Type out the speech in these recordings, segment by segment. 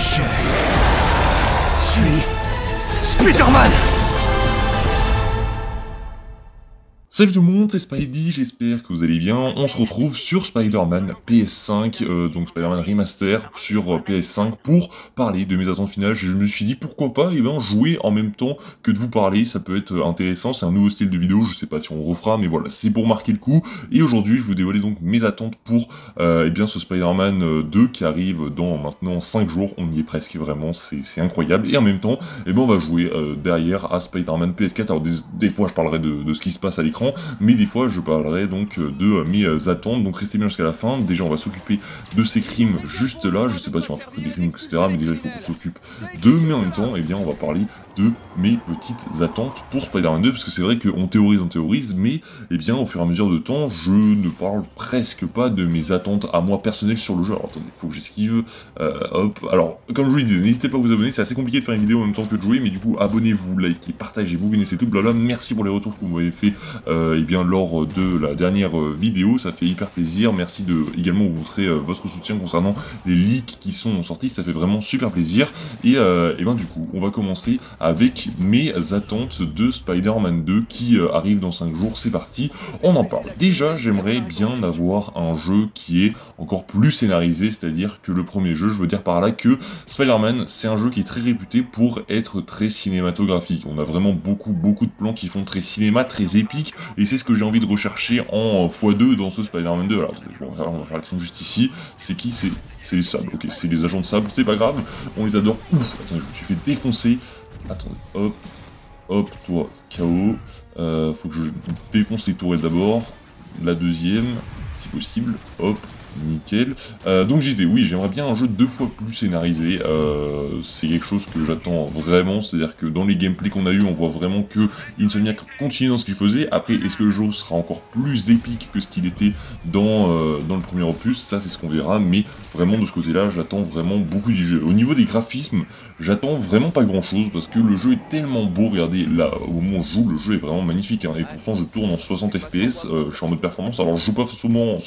Je suis Spider-Man. Salut tout le monde, c'est Spidey, j'espère que vous allez bien. On se retrouve sur Spider-Man PS5, donc Spider-Man Remaster sur PS5 pour parler de mes attentes finales. Je me suis dit pourquoi pas jouer en même temps que de vous parler, ça peut être intéressant, c'est un nouveau style de vidéo, je sais pas si on refera, mais voilà, c'est pour marquer le coup. Et aujourd'hui, je vais vous dévoiler donc mes attentes pour ce Spider-Man 2 qui arrive dans maintenant 5 jours, on y est presque, vraiment, c'est incroyable. Et en même temps, on va jouer derrière à Spider-Man PS4. Alors des fois, je parlerai de ce qui se passe à l'écran, mais des fois je parlerai donc de mes attentes, donc restez bien jusqu'à la fin. Déjà on va s'occuper de ces crimes juste là, je sais pas si on va faire que des crimes etc, mais déjà il faut qu'on s'occupe d'eux, mais en même temps on va parler de mes petites attentes pour Spider-Man 2, parce que c'est vrai qu'on théorise, mais au fur et à mesure de temps, je ne parle presque pas de mes attentes à moi personnelles sur le jeu. Alors attendez, il faut que j'esquive, hop, alors comme je vous le disais, n'hésitez pas à vous abonner, c'est assez compliqué de faire une vidéo en même temps que de jouer, mais du coup abonnez-vous, likez, partagez, vous connaissez tout, blabla, merci pour les retours que vous m'avez fait lors de la dernière vidéo, ça fait hyper plaisir, merci de également vous montrer votre soutien concernant les leaks qui sont sortis, ça fait vraiment super plaisir, et du coup, on va commencer avec mes attentes de Spider-Man 2 qui arrive dans 5 jours, c'est parti, on en parle. Déjà, j'aimerais bien avoir un jeu qui est encore plus scénarisé, c'est-à-dire que le premier jeu, je veux dire par là que Spider-Man, c'est un jeu qui est très réputé pour être très cinématographique, on a vraiment beaucoup de plans qui font très cinéma, très épique, et c'est ce que j'ai envie de rechercher en x2 dans ce Spider-Man 2. Alors, on va faire le crime juste ici, c'est qui? C'est les sables, ok, c'est les agents de sable, c'est pas grave, on les adore. Ouf, attendez, je me suis fait défoncer. Attendez, hop, toi, KO. Faut que je défonce les tourelles d'abord. La deuxième, si possible. Hop, nickel. Donc j'y étais, oui, j'aimerais bien un jeu 2 fois plus scénarisé. C'est quelque chose que j'attends vraiment. C'est-à-dire que dans les gameplays qu'on a eu, on voit vraiment que Insomniac continue dans ce qu'il faisait. Après, est-ce que le jeu sera encore plus épique que ce qu'il était dans le premier opus? Ça, c'est ce qu'on verra. Mais vraiment, de ce côté-là, j'attends vraiment beaucoup du jeu. Au niveau des graphismes, j'attends vraiment pas grand-chose parce que le jeu est tellement beau. Regardez, là, au moment où je joue, le jeu est vraiment magnifique. Hein, et pourtant, je tourne en 60 FPS. Je suis en mode performance. Alors, je joue pas souvent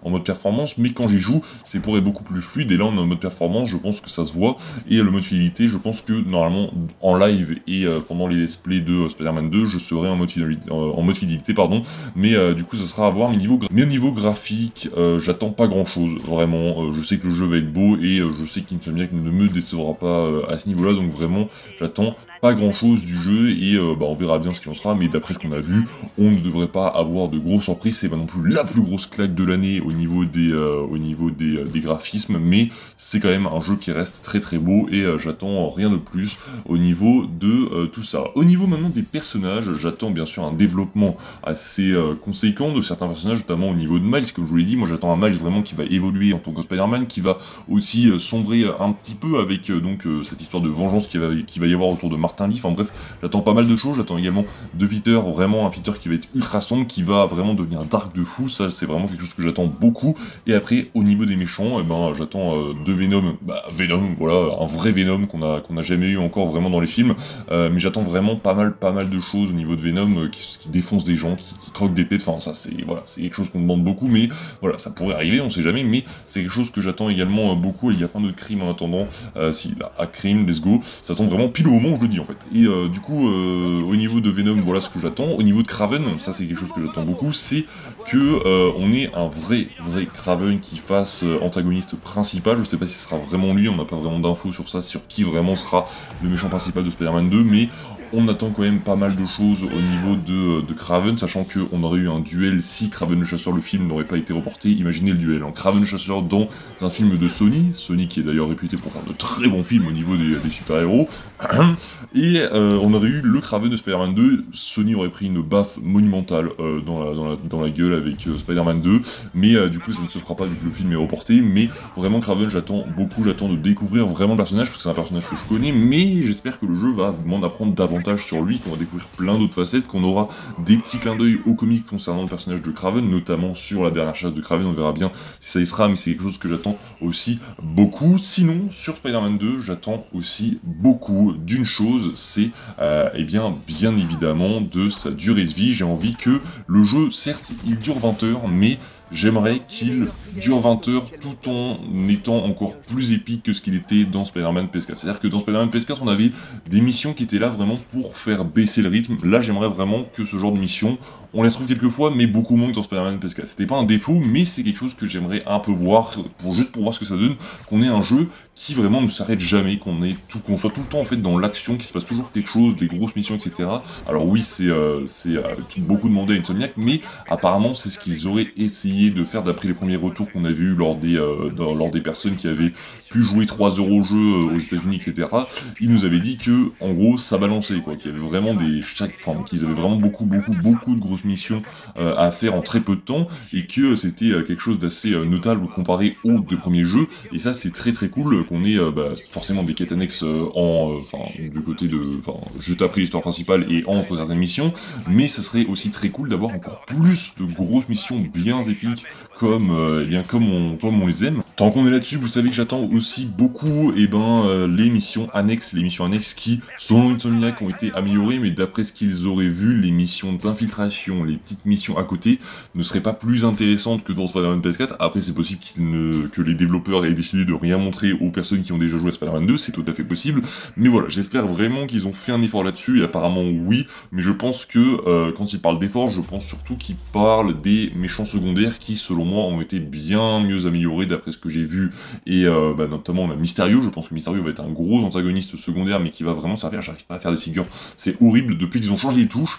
en mode performance, mais quand j'y joue, c'est pour être beaucoup plus fluide, et là on est en mode performance, je pense que ça se voit, et le mode fidélité, je pense que normalement en live et pendant les let's play de Spider-Man 2, je serai en mode fidélité, pardon, mais du coup ça sera à voir, mais au niveau graphique, j'attends pas grand chose, vraiment, je sais que le jeu va être beau, et je sais qu'Insomniac ne me décevra pas à ce niveau-là, donc vraiment, j'attends pas grand chose du jeu, et on verra bien ce qu'il en sera, mais d'après ce qu'on a vu, on ne devrait pas avoir de grosses surprises, c'est pas non plus la plus grosse claque de l'année au niveau des graphismes, mais c'est quand même un jeu qui reste très beau, et j'attends rien de plus au niveau de tout ça. Au niveau maintenant des personnages, j'attends bien sûr un développement assez conséquent de certains personnages, notamment au niveau de Miles, comme je vous l'ai dit, moi j'attends un Miles vraiment qui va évoluer en tant que Spider-Man, qui va aussi sombrer un petit peu avec cette histoire de vengeance qui va y avoir autour de Martin Lee, enfin bref, j'attends pas mal de choses, j'attends également de Peter, vraiment un Peter qui va être ultra sombre, qui va vraiment devenir dark de fou, ça c'est vraiment quelque chose que j'attends beaucoup. Et après, au niveau des méchants, j'attends de Venom, Venom, voilà, un vrai Venom qu'on a jamais eu encore vraiment dans les films, mais j'attends vraiment pas mal de choses au niveau de Venom, qui défonce des gens, qui croque des têtes, enfin ça c'est quelque chose qu'on demande beaucoup, mais voilà, ça pourrait arriver, on sait jamais, mais c'est quelque chose que j'attends également beaucoup, et il y a plein d'autres crimes en attendant, si, là, à crime, let's go, ça tombe vraiment pile au moment où je le dis en fait. Et du coup, au niveau de Venom, voilà ce que j'attends. Au niveau de Kraven, ça c'est quelque chose que j'attends beaucoup, c'est que on ait un vrai Kraven qui fasse antagoniste principal. Je sais pas si ce sera vraiment lui, on n'a pas vraiment d'infos sur ça, sur qui vraiment sera le méchant principal de Spider-Man 2, mais on attend quand même pas mal de choses au niveau de Kraven, sachant qu'on aurait eu un duel si Kraven le Chasseur, le film, n'aurait pas été reporté. Imaginez le duel, Kraven le Chasseur dans un film de Sony qui est d'ailleurs réputé pour faire de très bons films au niveau des super-héros, et on aurait eu le Kraven de Spider-Man 2, Sony aurait pris une baffe monumentale dans la gueule avec Spider-Man 2, mais du coup ça ne se fera pas vu que le film est reporté, mais vraiment Kraven j'attends beaucoup, j'attends de découvrir vraiment le personnage, parce que c'est un personnage que je connais, mais j'espère que le jeu va m'en apprendre davantage sur lui, qu'on va découvrir plein d'autres facettes, qu'on aura des petits clins d'œil aux comics concernant le personnage de Kraven, notamment sur la dernière chasse de Kraven, on verra bien si ça y sera, mais c'est quelque chose que j'attends aussi beaucoup. Sinon, sur Spider-Man 2, j'attends aussi beaucoup d'une chose, c'est bien évidemment de sa durée de vie. J'ai envie que le jeu, certes, il dure 20 heures, mais j'aimerais qu'il dure 20 heures tout en étant encore plus épique que ce qu'il était dans Spider-Man PS4. C'est-à-dire que dans Spider-Man PS4, on avait des missions qui étaient là vraiment pour faire baisser le rythme. Là, j'aimerais vraiment que ce genre de mission, on les trouve quelques fois, mais beaucoup moins que dans Spider-Man PS4. C'était pas un défaut, mais c'est quelque chose que j'aimerais un peu voir, juste pour voir ce que ça donne, qu'on ait un jeu qui vraiment ne s'arrête jamais, qu'on soit tout le temps en fait dans l'action, qu'il se passe toujours quelque chose, des grosses missions, etc. Alors oui, c'est beaucoup demandé à Insomniac, mais apparemment c'est ce qu'ils auraient essayé de faire d'après les premiers retours qu'on avait eu lors des personnes qui avaient pu jouer 3 heures au jeu aux États-Unis, etc. Ils nous avaient dit que, en gros, ça balançait, quoi, qu'il y avait vraiment qu'ils avaient vraiment beaucoup de grosses missions à faire en très peu de temps, et que c'était quelque chose d'assez notable comparé aux deux premiers jeux, et ça c'est très très cool qu'on ait forcément des quêtes annexes du côté juste après l'histoire principale et entre certaines missions, mais ça serait aussi très cool d'avoir encore plus de grosses missions bien épiques comme on les aime. Tant qu'on est là-dessus, vous savez que j'attends aussi beaucoup les missions annexes qui, selon Insomniac, ont été améliorées, mais d'après ce qu'ils auraient vu, les missions d'infiltration, les petites missions à côté, ne seraient pas plus intéressantes que dans Spider-Man PS4. Après, c'est possible que les développeurs aient décidé de rien montrer aux personnes qui ont déjà joué à Spider-Man 2, c'est tout à fait possible, mais voilà, j'espère vraiment qu'ils ont fait un effort là-dessus, et apparemment oui, mais je pense que quand ils parlent d'efforts, je pense surtout qu'ils parlent des méchants secondaires qui, selon moi, ont été bien mieux améliorés d'après ce que j'ai vu, et notamment on a Mysterio. Je pense que Mysterio va être un gros antagoniste secondaire, mais qui va vraiment servir. J'arrive pas à faire des figures, c'est horrible, depuis qu'ils ont changé les touches.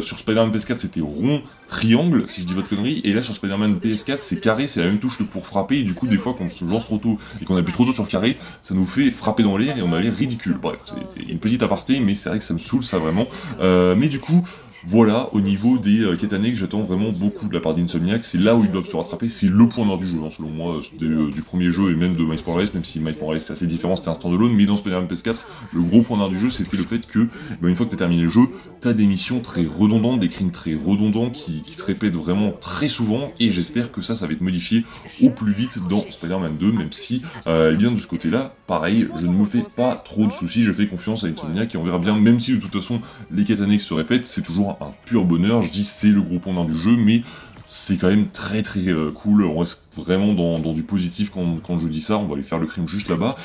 Sur Spider-Man PS4 c'était rond, triangle, si je dis pas de conneries, et là sur Spider-Man PS4 c'est carré, c'est la même touche que pour frapper, et du coup des fois quand on se lance trop tôt, et qu'on appuie trop tôt sur carré, ça nous fait frapper dans l'air, et on a l'air ridicule. Bref, c'est une petite aparté, mais c'est vrai que ça me saoule ça vraiment. Mais du coup, voilà, au niveau des quêtes annexes, j'attends vraiment beaucoup de la part d'Insomniac, c'est là où ils doivent se rattraper, c'est le point noir du jeu, selon moi, du premier jeu et même de Miles Morales, même si Miles Morales c'est assez différent, c'était un standalone, mais dans Spider-Man PS4, le gros point noir du jeu, c'était le fait que, une fois que t'as terminé le jeu, t'as des missions très redondantes, des crimes très redondants, qui se répètent vraiment très souvent, et j'espère que ça va être modifié au plus vite dans Spider-Man 2, même si, de ce côté-là, pareil, je ne me fais pas trop de soucis, je fais confiance à Insomniac, et on verra bien, même si de toute façon, les quêtes annexes se répètent, c'est toujours un pur bonheur. Je dis c'est le gros point noir du jeu, mais c'est quand même très très cool, on reste vraiment dans du positif quand je dis ça, on va aller faire le crime juste là-bas,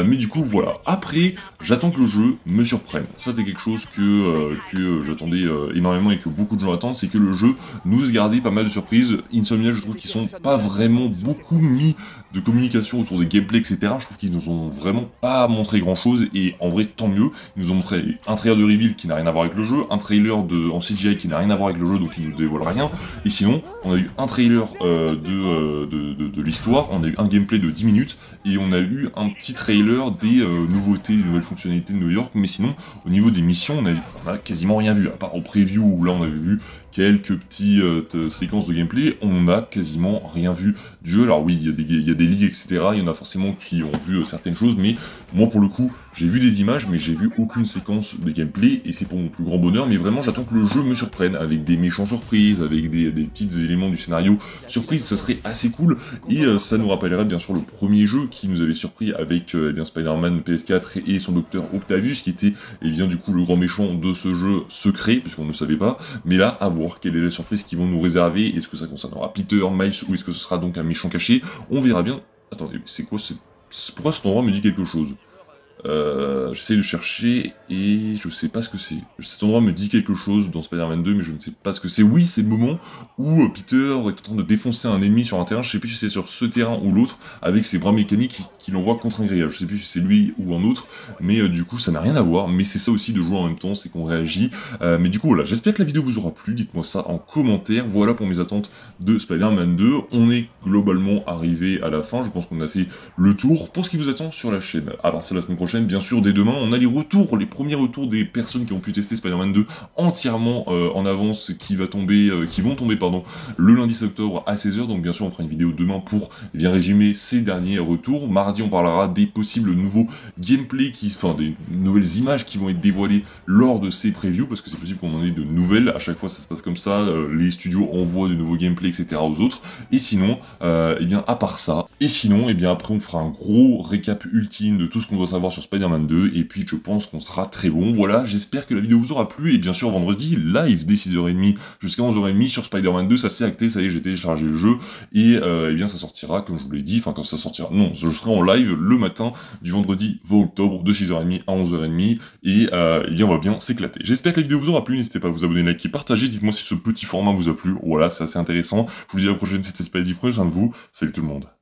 mais du coup voilà. Après, j'attends que le jeu me surprenne, ça c'est quelque chose que j'attendais énormément et que beaucoup de gens attendent, c'est que le jeu nous garde pas mal de surprises. Insomniac, je trouve qu'ils sont pas vraiment beaucoup mis de communication autour des gameplays, etc. Je trouve qu'ils nous ont vraiment pas montré grand chose, et en vrai tant mieux. Ils nous ont montré un trailer de reveal qui n'a rien à voir avec le jeu, un trailer en CGI qui n'a rien à voir avec le jeu, donc ils nous dévoilent rien, et sinon on a eu un trailer de l'histoire, on a eu un gameplay de 10 minutes, et on a eu un petit trailer des nouveautés, des nouvelles fonctionnalités de New York, mais sinon, au niveau des missions, on a quasiment rien vu, à part au preview où là on avait vu quelques petites séquences de gameplay, on n'a quasiment rien vu du jeu. Alors oui, il y a des leaks, etc., il y en a forcément qui ont vu certaines choses, mais moi pour le coup, j'ai vu des images, mais j'ai vu aucune séquence de gameplay, et c'est pour mon plus grand bonheur, mais vraiment j'attends que le jeu me surprenne, avec des méchants surprises, avec des petits éléments du scénario surprise, ça serait assez cool, et ça nous rappellerait bien sûr le premier jeu qui nous avait surpris avec Spider-Man PS4 et son docteur Octavius, qui était du coup le grand méchant de ce jeu secret, puisqu'on ne le savait pas, mais là, à voir quelle est la surprise qu'ils vont nous réserver, est-ce que ça concernera Peter, Miles, ou est-ce que ce sera donc un méchant caché, on verra bien. Attendez, c'est quoi, pourquoi cet endroit me dit quelque chose? J'essaye de chercher et je sais pas ce que c'est. Cet endroit me dit quelque chose dans Spider-Man 2, mais je ne sais pas ce que c'est. Oui, c'est le moment où Peter est en train de défoncer un ennemi sur un terrain, je sais plus si c'est sur ce terrain ou l'autre, avec ses bras mécaniques qui l'envoient contre un grillage. Je sais plus si c'est lui ou un autre, mais du coup ça n'a rien à voir, mais c'est ça aussi de jouer en même temps, c'est qu'on réagit. Mais du coup voilà, j'espère que la vidéo vous aura plu, dites-moi ça en commentaire. Voilà pour mes attentes de Spider-Man 2, on est globalement arrivé à la fin, je pense qu'on a fait le tour pour ce qui vous attend sur la chaîne. À partir de la semaine prochaine, bien sûr, dès demain, on a les premiers retours des personnes qui ont pu tester Spider-Man 2 entièrement en avance, qui vont tomber le lundi 7 octobre à 16 h, donc bien sûr on fera une vidéo demain pour résumer ces derniers retours. Mardi on parlera des possibles nouveaux gameplays, des nouvelles images qui vont être dévoilées lors de ces previews, parce que c'est possible qu'on en ait de nouvelles, à chaque fois ça se passe comme ça, les studios envoient de nouveaux gameplays, etc. aux autres, et sinon, à part ça, après on fera un gros récap ultime de tout ce qu'on doit savoir sur sur Spider-Man 2, et puis je pense qu'on sera très bon. Voilà, j'espère que la vidéo vous aura plu, et bien sûr vendredi, live dès 6h30 jusqu'à 11h30 sur Spider-Man 2, ça c'est acté, ça y est, j'ai téléchargé le jeu, et eh bien ça sortira, comme je vous l'ai dit, enfin quand ça sortira, non, je serai en live le matin du vendredi 20 octobre, de 6h30 à 11h30, et eh bien on va bien s'éclater. J'espère que la vidéo vous aura plu, n'hésitez pas à vous abonner, liker, partager, dites-moi si ce petit format vous a plu, voilà, c'est assez intéressant. Je vous dis à la prochaine, c'était Spidey, prenez soin de vous, salut tout le monde.